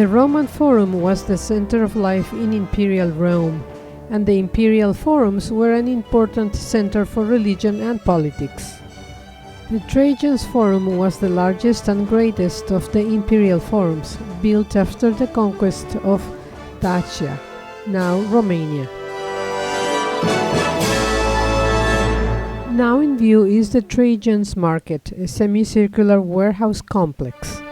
The Roman Forum was the center of life in Imperial Rome, and the Imperial Forums were an important center for religion and politics. The Trajan's Forum was the largest and greatest of the Imperial Forums, built after the conquest of Dacia, now Romania. Now in view is the Trajan's Market, a semicircular warehouse complex.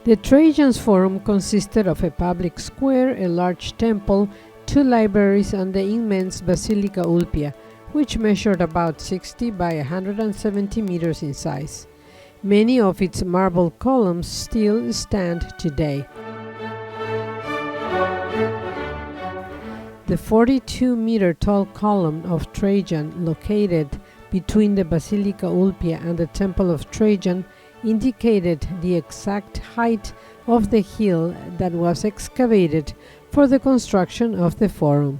The Trajan's Forum consisted of a public square, a large temple, two libraries and the immense Basilica Ulpia, which measured about 60 by 170 meters in size. Many of its marble columns still stand today. The 42-meter-tall column of Trajan, located between the Basilica Ulpia and the Temple of Trajan, indicated the exact height of the hill that was excavated for the construction of the Forum.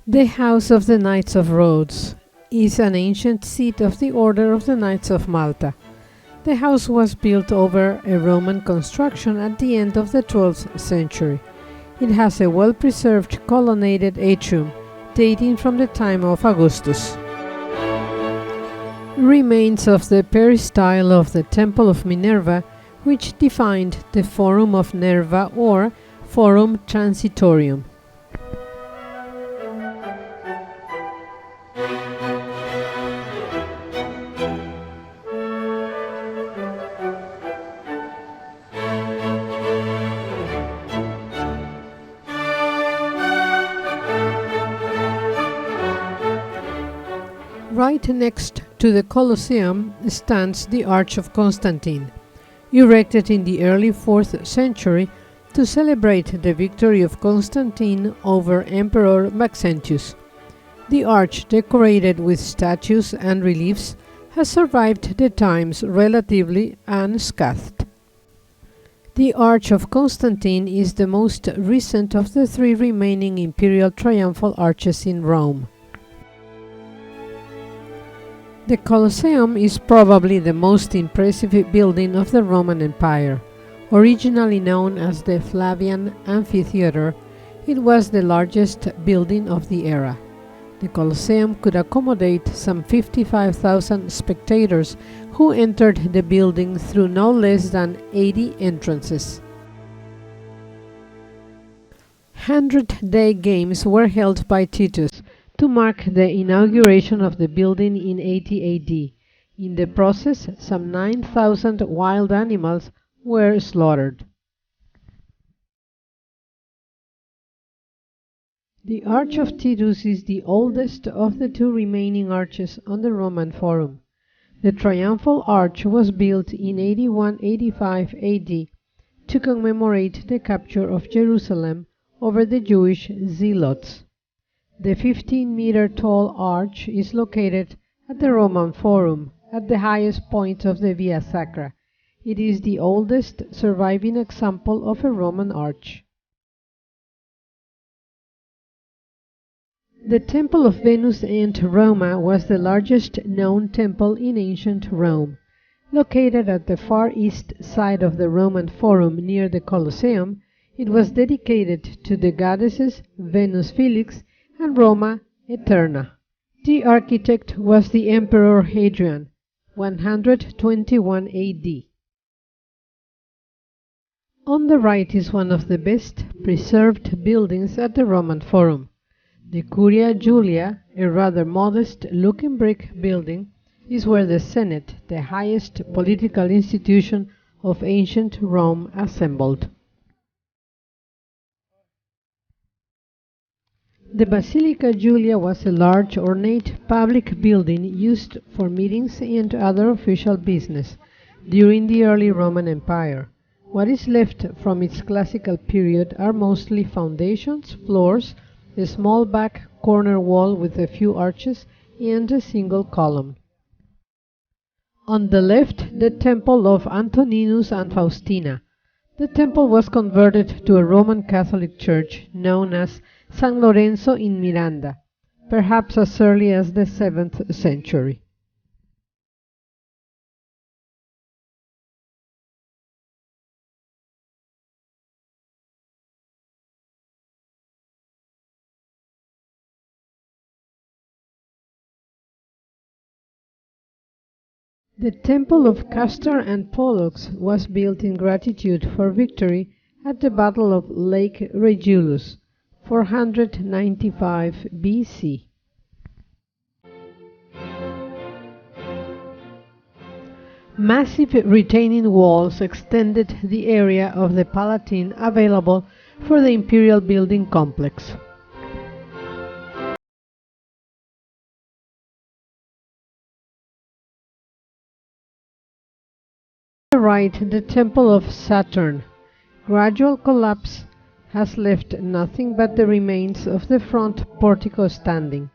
The House of the Knights of Rhodes is an ancient seat of the Order of the Knights of Malta. The house was built over a Roman construction at the end of the 12th century. It has a well-preserved colonnaded atrium dating from the time of Augustus. Remains of the peristyle of the Temple of Minerva, which defined the Forum of Nerva or Forum Transitorium. Right next to the Colosseum stands the Arch of Constantine, erected in the early 4th century to celebrate the victory of Constantine over Emperor Maxentius. The arch, decorated with statues and reliefs, has survived the times relatively unscathed. The Arch of Constantine is the most recent of the three remaining imperial triumphal arches in Rome. The Colosseum is probably the most impressive building of the Roman Empire. Originally known as the Flavian Amphitheater, it was the largest building of the era. The Colosseum could accommodate some 55,000 spectators who entered the building through no less than 80 entrances. 100-day games were held by Titus to mark the inauguration of the building in 80 AD. In the process, some 9,000 wild animals were slaughtered. The Arch of Titus is the oldest of the two remaining arches on the Roman Forum. The Triumphal Arch was built in 81–85 AD to commemorate the capture of Jerusalem over the Jewish zealots. The 15-meter-tall arch is located at the Roman Forum, at the highest point of the Via Sacra. It is the oldest surviving example of a Roman arch. The Temple of Venus and Roma was the largest known temple in ancient Rome. Located at the far east side of the Roman Forum near the Colosseum, it was dedicated to the goddesses Venus Felix and Roma Eterna. The architect was the Emperor Hadrian, 121 AD. On the right is one of the best preserved buildings at the Roman Forum. The Curia Julia, a rather modest-looking brick building, is where the Senate, the highest political institution of ancient Rome, assembled. The Basilica Julia was a large, ornate public building used for meetings and other official business during the early Roman Empire. What is left from its classical period are mostly foundations, floors, a small back corner wall with a few arches, and a single column. On the left, the temple of Antoninus and Faustina. The temple was converted to a Roman Catholic church known as San Lorenzo in Miranda, perhaps as early as the 7th century. The temple of Castor and Pollux was built in gratitude for victory at the Battle of Lake Regillus, 495 BC. Massive retaining walls extended the area of the Palatine available for the Imperial building complex. On the right, the Temple of Saturn. Gradual collapse has left nothing but the remains of the front portico standing.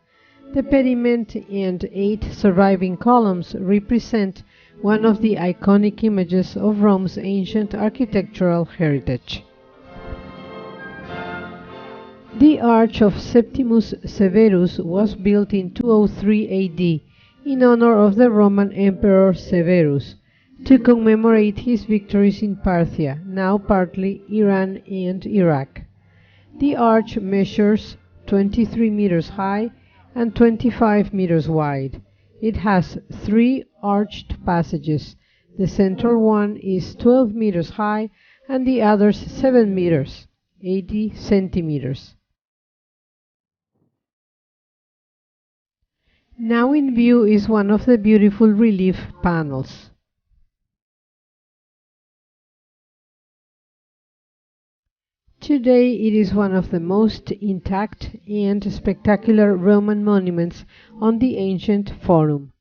The pediment and 8 surviving columns represent one of the iconic images of Rome's ancient architectural heritage. The Arch of Septimus Severus was built in 203 AD in honor of the Roman Emperor Severus, to commemorate his victories in Parthia, now partly Iran and Iraq. The arch measures 23 meters high and 25 meters wide. It has 3 arched passages. The central one is 12 meters high and the others 7 meters, 80 centimeters. Now in view is one of the beautiful relief panels. Today it is one of the most intact and spectacular Roman monuments on the ancient Forum.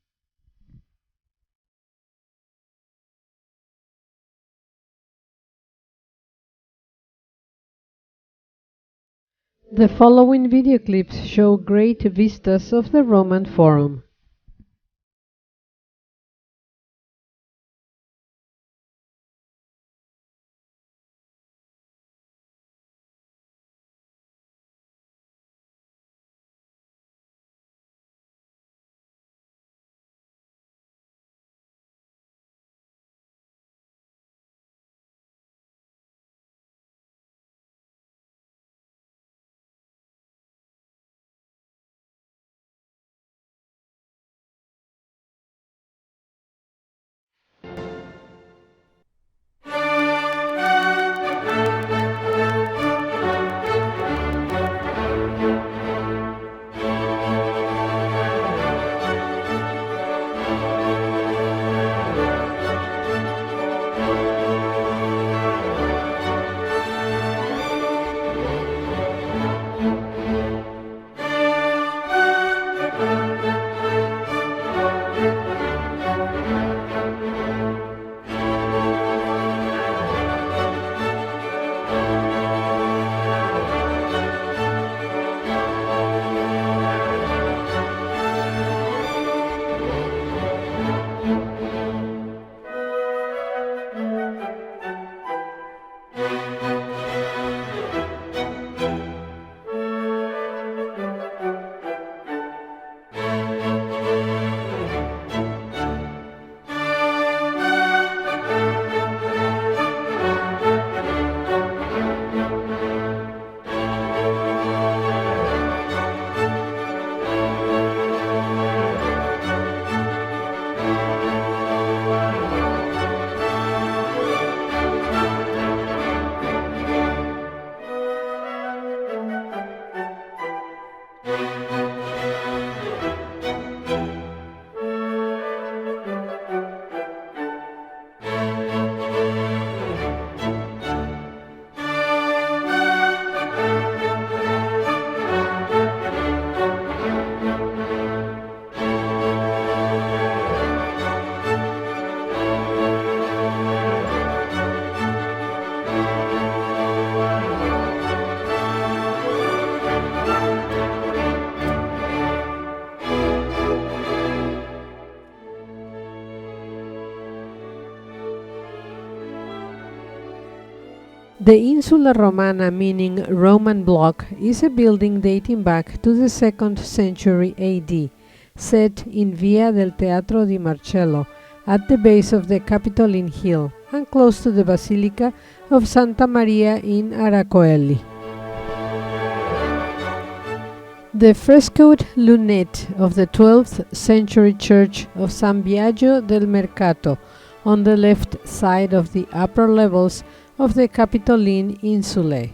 The following video clips show great vistas of the Roman Forum. The Insula Romana, meaning Roman block, is a building dating back to the 2nd century AD, set in Via del Teatro di Marcello, at the base of the Capitoline Hill and close to the Basilica of Santa Maria in Aracoeli. The frescoed lunette of the 12th century church of San Biagio del Mercato on the left side of the upper levels of the Capitoline Insulae.